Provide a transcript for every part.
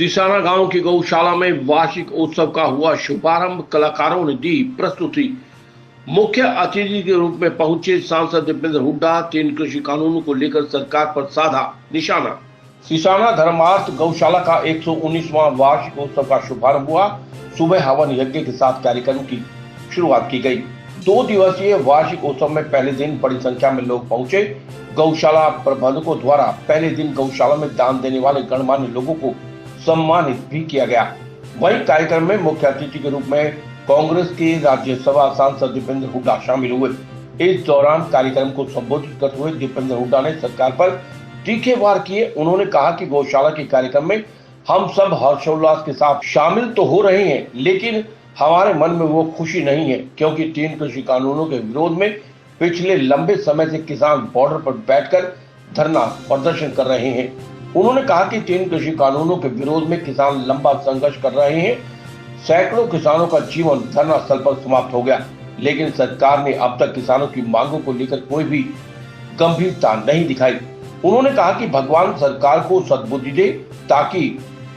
सीसाना गांव की गौशाला में वार्षिक उत्सव का हुआ शुभारंभ। कलाकारों ने दी प्रस्तुति। मुख्य अतिथि के रूप में पहुंचे सांसद दीपेंद्र हुड्डा। 3 कृषि कानूनों को लेकर सरकार पर साधा निशाना। सीसाना धर्मार्थ गौशाला का 119वां वार्षिक उत्सव का शुभारंभ हुआ। सुबह हवन यज्ञ के साथ कार्यक्रम की शुरुआत की गई। 2 दिवसीय वार्षिक उत्सव में पहले दिन बड़ी संख्या में लोग पहुंचे। गौशाला प्रबंधकों द्वारा पहले दिन गौशाला में दान देने वाले गणमान्य लोगों को सम्मानित भी किया गया। वहीं कार्यक्रम में मुख्य अतिथि के रूप में कांग्रेस के राज्यसभा सांसद दीपेंद्र हुड्डा शामिल हुए। इस दौरान कार्यक्रम को संबोधित करते हुए दीपेंद्र हुड्डा ने सरकार पर तीखे वार किए। उन्होंने कहा कि गौशाला के कार्यक्रम में हम सब हर्षोल्लास के साथ शामिल तो हो रहे हैं, लेकिन हमारे मन में वो खुशी नहीं है, क्योंकि 3 कृषि कानूनों के विरोध में पिछले लंबे समय से किसान बॉर्डर पर बैठकर धरना प्रदर्शन कर रहे हैं। उन्होंने कहा कि 3 कृषि कानूनों के विरोध में किसान लंबा संघर्ष कर रहे हैं। सैकड़ों किसानों का जीवन धरना स्थल पर समाप्त हो गया, लेकिन सरकार ने अब तक किसानों की मांगों को लेकर कोई भी गंभीरता नहीं दिखाई। उन्होंने कहा कि भगवान सरकार को सद्बुद्धि दे ताकि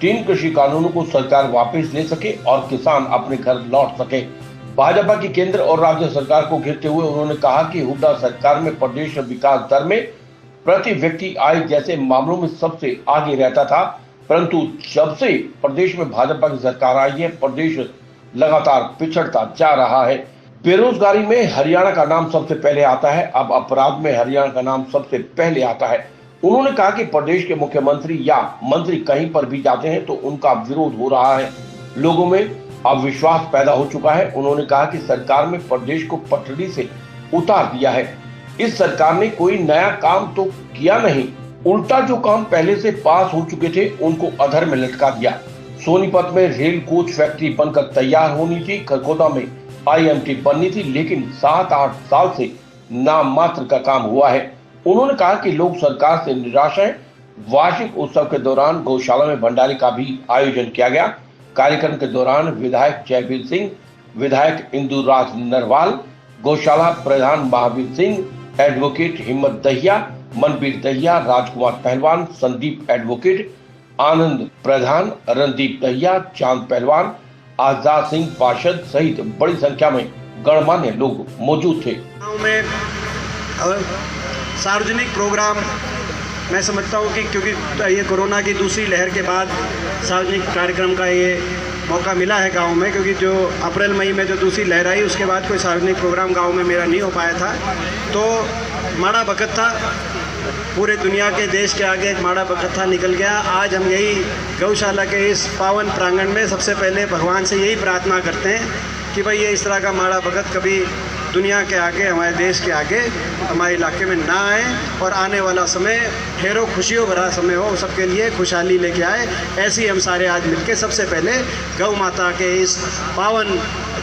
3 कृषि कानूनों को सरकार वापस ले सके और किसान अपने घर लौट सके। भाजपा की केंद्र और राज्य सरकार को घेरते हुए उन्होंने कहा कि हुड्डा सरकार में प्रदेश विकास दर में प्रति व्यक्ति आय जैसे मामलों में सबसे आगे रहता था, परंतु जब से प्रदेश में भाजपा की सरकार आई है, प्रदेश लगातार पिछड़ता जा रहा है। बेरोजगारी में हरियाणा का नाम सबसे पहले आता है, अब अपराध में हरियाणा का नाम सबसे पहले आता है। उन्होंने कहा कि प्रदेश के मुख्यमंत्री या मंत्री कहीं पर भी जाते हैं तो उनका विरोध हो रहा है। लोगों में अविश्वास पैदा हो चुका है। उन्होंने कहा कि सरकार में प्रदेश को पटरी से उतार दिया है। इस सरकार ने कोई नया काम तो किया नहीं, उल्टा जो काम पहले से पास हो चुके थे उनको अधर में लटका दिया। सोनीपत में रेल कोच फैक्ट्री बनकर तैयार होनी थी, खरगोदा में IMT बननी थी, लेकिन 7-8 साल से नाम मात्र का काम हुआ है। उन्होंने कहा कि लोग सरकार से निराश हैं। वार्षिक उत्सव के दौरान गौशाला में भंडारे का भी आयोजन किया गया। कार्यक्रम के दौरान विधायक जयवीर सिंह, विधायक इंदुराज नरवाल, गौशाला प्रधान महावीर सिंह, एडवोकेट हिम्मत दहिया, मनबीर दहिया, राजकुमार पहलवान, संदीप एडवोकेट, आनंद प्रधान, रणदीप दहिया, चांद पहलवान, आजाद सिंह पार्षद सहित बड़ी संख्या में गणमान्य लोग मौजूद थे। में सार्वजनिक प्रोग्राम मैं समझता हूँ कि क्योंकि ये कोरोना की दूसरी लहर के बाद सार्वजनिक कार्यक्रम का ये मौका मिला है गांव में, क्योंकि जो अप्रैल मई में जो दूसरी लहर आई उसके बाद कोई सार्वजनिक प्रोग्राम गांव में मेरा नहीं हो पाया था। तो माड़ा वक्त था, पूरे दुनिया के देश के आगे एक माड़ा वक्त था, निकल गया। आज हम यही गौशाला के इस पावन प्रांगण में सबसे पहले भगवान से यही प्रार्थना करते हैं कि भाई ये इस तरह का माड़ा वक्त कभी दुनिया के आगे, हमारे देश के आगे, हमारे इलाके में ना आए और आने वाला समय ढेरों खुशियों भरा समय हो, सबके लिए खुशहाली लेके आए। ऐसे हम सारे आज मिलके सबसे पहले गौ माता के इस पावन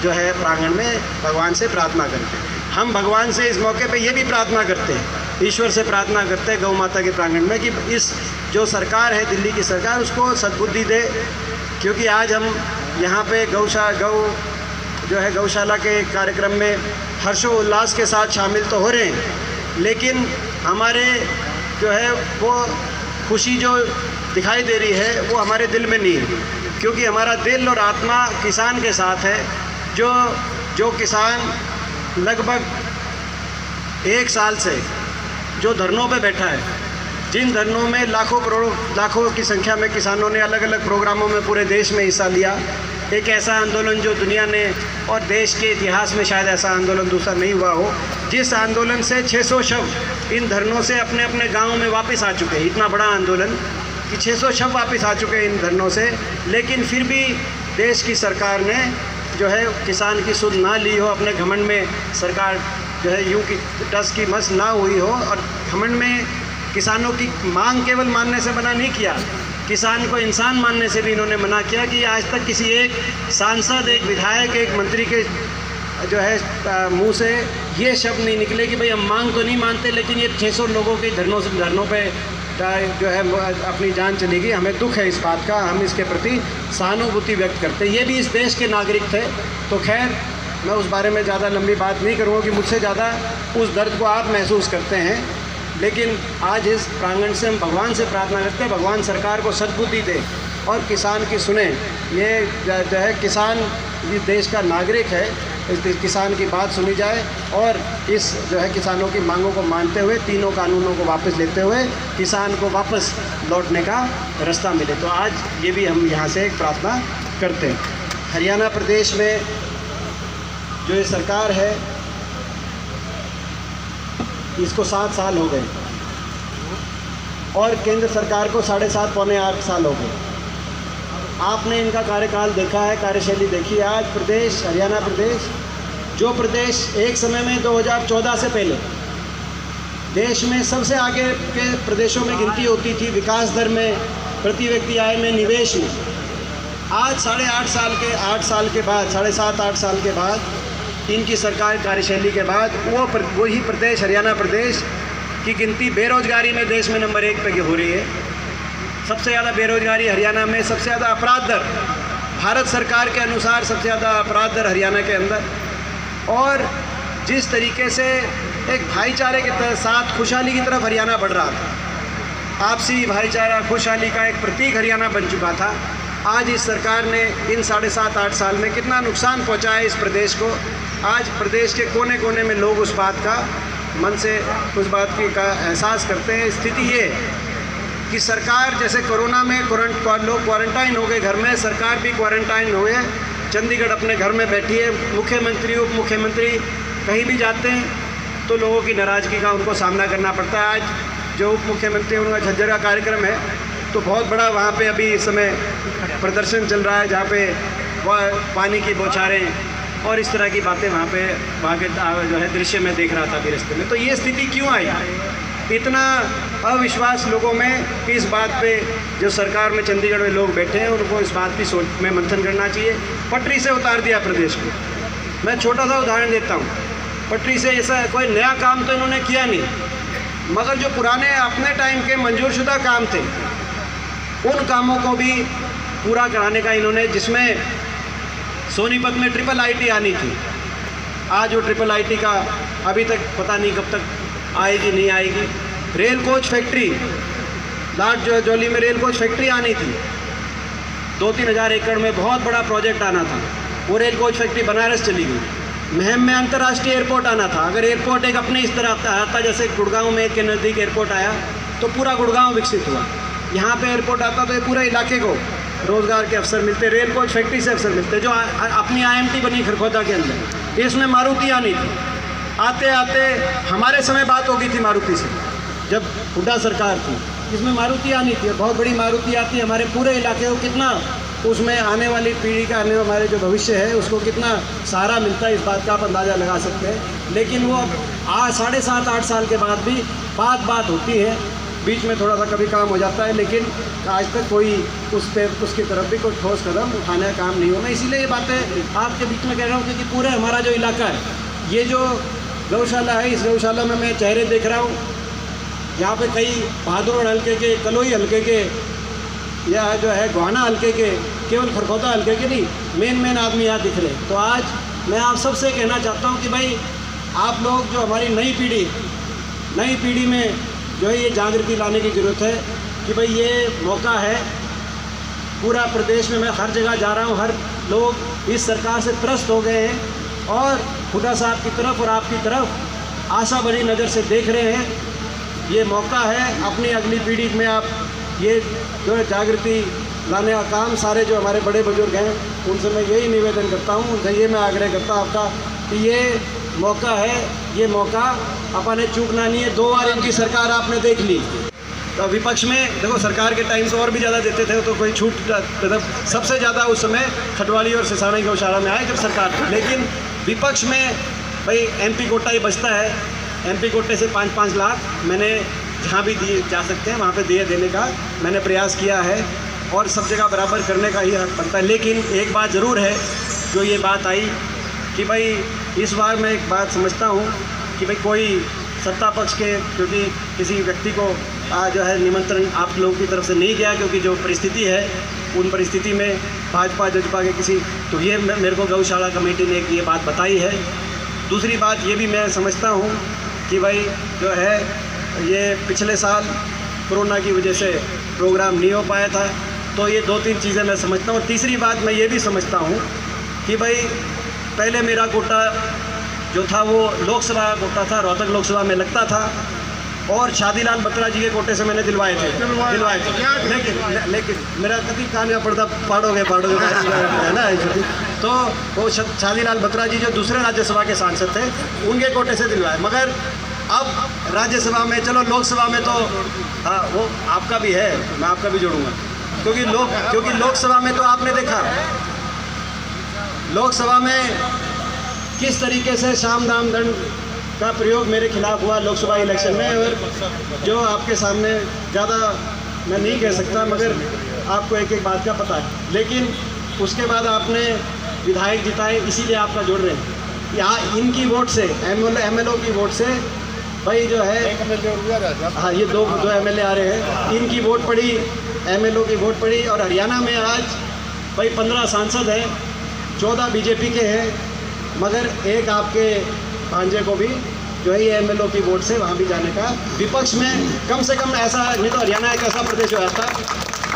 जो है प्रांगण में भगवान से प्रार्थना करते हैं। हम भगवान से इस मौके पे ये भी प्रार्थना करते हैं, ईश्वर से प्रार्थना करते हैं गौ माता के प्रांगण में कि इस जो सरकार है दिल्ली की सरकार, उसको सद्बुद्धि दे, क्योंकि आज हम यहाँ पे गौशाला के कार्यक्रम में हर्षोल्लास के साथ शामिल तो हो रहे हैं, लेकिन हमारे जो है वो खुशी जो दिखाई दे रही है वो हमारे दिल में नहीं है, क्योंकि हमारा दिल और आत्मा किसान के साथ है। जो किसान लगभग 1 साल से जो धरनों पे बैठा है, जिन धरनों में लाखों करोड़ों लाखों की संख्या में किसानों ने अलग अलग प्रोग्रामों में पूरे देश में हिस्सा लिया। एक ऐसा आंदोलन जो दुनिया ने और देश के इतिहास में शायद ऐसा आंदोलन दूसरा नहीं हुआ हो, जिस आंदोलन से 600 शव इन धरनों से अपने अपने गांव में वापस आ चुके हैं। इतना बड़ा आंदोलन कि 600 शव वापस आ चुके हैं इन धरनों से, लेकिन फिर भी देश की सरकार ने जो है किसान की सुध ना ली हो, अपने घमंड में सरकार जो है यूँ की टस की मस ना हुई हो और घमंड में किसानों की मांग केवल मानने से मना नहीं किया, किसान को इंसान मानने से भी इन्होंने मना किया कि आज तक किसी एक सांसद, एक विधायक, एक मंत्री के जो है मुंह से ये शब्द नहीं निकले कि भाई हम मांग तो नहीं मानते, लेकिन ये 600 लोगों के धरनों पे जो है अपनी जान चली गई। हमें दुख है इस बात का, हम इसके प्रति सहानुभूति व्यक्त करते हैं। ये भी इस देश के नागरिक थे। तो खैर मैं उस बारे में ज़्यादा लंबी बात नहीं करूँगा कि मुझसे ज़्यादा उस दर्द को आप महसूस करते हैं। लेकिन आज इस प्रांगण से हम भगवान से प्रार्थना करते हैं, भगवान सरकार को सद्बुद्धि दे और किसान की सुने। ये जो है किसान इस देश का नागरिक है, इस किसान की बात सुनी जाए और इस जो है किसानों की मांगों को मानते हुए तीनों कानूनों को वापस लेते हुए किसान को वापस लौटने का रास्ता मिले। तो आज ये भी हम यहाँ से एक प्रार्थना करते हैं। हरियाणा प्रदेश में जो ये सरकार है इसको 7 साल हो गए और केंद्र सरकार को 7.5 पौने 8 साल हो गए। आपने इनका कार्यकाल देखा है, कार्यशैली देखी है। आज प्रदेश, हरियाणा प्रदेश, जो प्रदेश एक समय में 2014 से पहले देश में सबसे आगे के प्रदेशों में गिनती होती थी विकास दर में, प्रति व्यक्ति आय में, निवेश में, आज 8 साल के बाद 7.5-8 साल के बाद इनकी सरकार कार्यशैली के बाद वही प्रदेश, हरियाणा प्रदेश की गिनती बेरोजगारी में देश में नंबर 1 पे हो रही है। सबसे ज़्यादा बेरोजगारी हरियाणा में, सबसे ज़्यादा अपराध दर भारत सरकार के अनुसार सबसे ज़्यादा अपराध दर हरियाणा के अंदर। और जिस तरीके से एक भाईचारे के साथ खुशहाली की तरफ हरियाणा बढ़ रहा था, आपसी भाईचारा खुशहाली का एक प्रतीक हरियाणा बन चुका था, आज इस सरकार ने इन 7.5-8 साल में कितना नुकसान पहुंचाया इस प्रदेश को। आज प्रदेश के कोने कोने में लोग उस बात का मन से उस बात की का एहसास करते हैं। स्थिति ये कि सरकार जैसे कोरोना में लोग क्वारंटाइन हो गए घर में, सरकार भी क्वारंटाइन हुए, चंडीगढ़ अपने घर में बैठी है। मुख्यमंत्री, उप मुख्यमंत्री कहीं भी जाते हैं तो लोगों की नाराज़गी का उनको सामना करना पड़ता है। आज जो उप मुख्यमंत्री उनका झज्जर का कार्यक्रम है तो बहुत बड़ा वहाँ पे अभी इस समय प्रदर्शन चल रहा है जहाँ पे पानी की बौछारें और इस तरह की बातें वहाँ के जो है दृश्य में देख रहा था अभी रास्ते में। तो ये स्थिति क्यों आई? इतना अविश्वास लोगों में कि इस बात पे जो सरकार में चंडीगढ़ में लोग बैठे हैं उनको इस बात की सोच में मंथन करना चाहिए। पटरी से उतार दिया प्रदेश को। मैं छोटा सा उदाहरण देता हूँ, पटरी से ऐसा कोई नया काम तो इन्होंने किया नहीं, मगर जो पुराने अपने टाइम के मंजूरशुदा काम थे उन कामों को भी पूरा कराने का इन्होंने, जिसमें सोनीपत में IIIT आनी थी, आज वो IIIT का अभी तक पता नहीं कब तक आएगी नहीं आएगी। रेल कोच फैक्ट्री, लाट जोली में रेल कोच फैक्ट्री आनी थी, 2-3 हज़ार एकड़ में बहुत बड़ा प्रोजेक्ट आना था, वो रेल कोच फैक्ट्री बनारस चली गई। महम में अंतर्राष्ट्रीय एयरपोर्ट आना था, अगर एयरपोर्ट एक अपने इस तरह आता जैसे गुड़गांव में के नज़दीक एयरपोर्ट आया तो पूरा गुड़गांव विकसित हुआ। यहाँ पे एयरपोर्ट आता तो ये पूरे इलाके को रोज़गार के अवसर मिलते, रेल कोच फैक्ट्री से अवसर मिलते। जो अपनी IMT बनी खरखोदा के अंदर, इसमें मारुति आनी थी, आते आते हमारे समय बात हो गई थी मारुति से, जब हुड्डा सरकार थी, इसमें मारुति आनी थी, बहुत बड़ी मारुति आती, हमारे पूरे इलाके को कितना, उसमें आने वाली पीढ़ी का, आने हमारे जो भविष्य है उसको कितना सहारा मिलता है, इस बात का आप अंदाज़ा लगा सकते हैं। लेकिन वो 7.5-8 साल के बाद भी बात होती है, बीच में थोड़ा सा कभी काम हो जाता है, लेकिन आज तक कोई उसकी तरफ भी कोई ठोस कदम उठाने का काम नहीं होना। इसीलिए ये बातें आपके बीच में कह रहा हूँ क्योंकि पूरे हमारा जो इलाका है, ये जो गौशाला है, इस गौशाला में मैं चेहरे देख रहा हूँ, यहाँ पे कई बहादुर हल्के के, कलोई हल्के के, या जो है गोहाना हल्के के, केवल खरखोदा हल्के के नहीं, मेन आदमी यहाँ दिख रहे। तो आज मैं आप सबसे कहना चाहता हूँ कि भाई आप लोग जो हमारी नई पीढ़ी में जो है ये जागृति लाने की ज़रूरत है कि भाई ये मौका है। पूरा प्रदेश में मैं हर जगह जा रहा हूँ, हर लोग इस सरकार से त्रस्त हो गए हैं और हुड्डा साहब की तरफ और आपकी तरफ आशा भरी नज़र से देख रहे हैं। ये मौका है, अपनी अगली पीढ़ी में आप ये जो है जागृति लाने का काम, सारे जो हमारे बड़े बुजुर्ग हैं उनसे मैं यही निवेदन करता हूँ, उनसे ये मैं आग्रह करता हूँ आपका कि ये मौका है, ये मौका अपने चूकना नहीं है। 2 बार इनकी सरकार आपने देख ली, तो विपक्ष में देखो सरकार के टाइम से और भी ज़्यादा देते थे तो कोई छूट, मतलब सबसे ज़्यादा उस समय खटवाली और सिसाना गौशाला में आए जब सरकार थी। लेकिन विपक्ष में भाई MP कोटा ही बचता है, MP कोटे से 5-5 लाख मैंने जहाँ भी दिए जा सकते हैं वहाँ पे देने का मैंने प्रयास किया है और सब जगह बराबर करने का ही हक बनता है। लेकिन एक बात ज़रूर है, जो ये बात आई कि भाई इस बार मैं एक बात समझता हूँ कि भाई कोई सत्ता पक्ष के, क्योंकि किसी व्यक्ति को जो है निमंत्रण आप लोगों की तरफ से नहीं गया, क्योंकि जो परिस्थिति है उन परिस्थिति में भाजपा जजपा के किसी, तो ये मेरे को गौशाला कमेटी ने ये बात बताई है। दूसरी बात ये भी मैं समझता हूँ कि भाई जो है ये पिछले साल कोरोना की वजह से प्रोग्राम नहीं हो पाया था। तो ये 2-3 चीज़ें मैं समझता हूँ। और तीसरी बात मैं ये भी समझता हूँ कि भाई पहले मेरा कोटा जो था वो लोकसभा का कोटा था, रोहतक लोकसभा में लगता था, और शादीलाल बत्रा जी के कोटे से मैंने दिलवाए थे। लेकिन मेरा कभी कान में पड़ता पाड़ोगे है ना। तो वो शादीलाल बत्रा जी जो दूसरे राज्यसभा के सांसद थे उनके कोटे से दिलवाए। मगर अब राज्यसभा में, चलो लोकसभा में तो हाँ वो आपका भी है, मैं आपका भी जोड़ूंगा, क्योंकि लोकसभा में तो आपने देखा लोकसभा में किस तरीके से साम दाम दंड का प्रयोग मेरे खिलाफ हुआ लोकसभा इलेक्शन में। और जो आपके सामने ज़्यादा मैं नहीं कह सकता, मगर आपको एक एक बात का पता है। लेकिन उसके बाद आपने विधायक जिताए, इसीलिए आपका जोड़ रहे हैं। यहाँ इनकी वोट से, एमएलओ की वोट से भाई जो है, हाँ ये दो एमएलए आ रहे हैं, इनकी वोट पड़ी, एमएलओ की वोट पड़ी। और हरियाणा में आज भाई 15 सांसद हैं, 14 बीजेपी के हैं, मगर एक आपके भांजे को भी जो है ये एमएलओ की वोट से वहाँ भी जाने का, विपक्ष में कम से कम ऐसा नहीं तो हरियाणा एक ऐसा प्रदेश हो जाता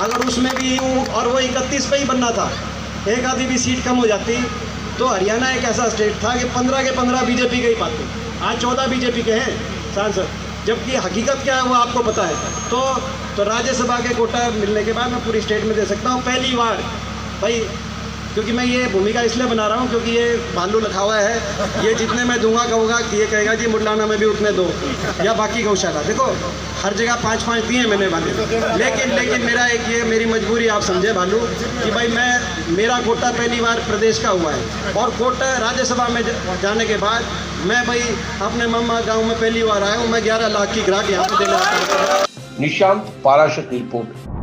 अगर उसमें भी, और वो 31 पे ही बनना था, एक आधी भी सीट कम हो जाती तो हरियाणा एक ऐसा स्टेट था कि 15 के 15 बीजेपी के ही पाते। आज 14 बीजेपी के हैं सांसद, जबकि हकीकत क्या है वो आपको पता है। तो राज्यसभा के कोटा मिलने के बाद मैं पूरी स्टेट में दे सकता हूँ पहली बार भाई। क्योंकि मैं ये भूमिका इसलिए बना रहा हूँ क्योंकि ये भालू लिखा हुआ है, ये जितने मैं दूंगा कहूँगा कि ये कहेगा जी मुडलाना में भी उतने दो, या बाकी गौशाला। देखो हर जगह 5-5 दिए मैंने भालू, लेकिन मेरा एक ये मेरी मजबूरी आप समझे भालू कि भाई मेरा कोटा पहली बार प्रदेश का हुआ है, और कोटा राज्यसभा में जाने के बाद मैं भाई अपने मम्मा गाँव में पहली बार आया हूँ। मैं 11 लाख की ग्राहक यहाँ पे देने आता हूँ। निशांत पाराशर की रिपोर्ट।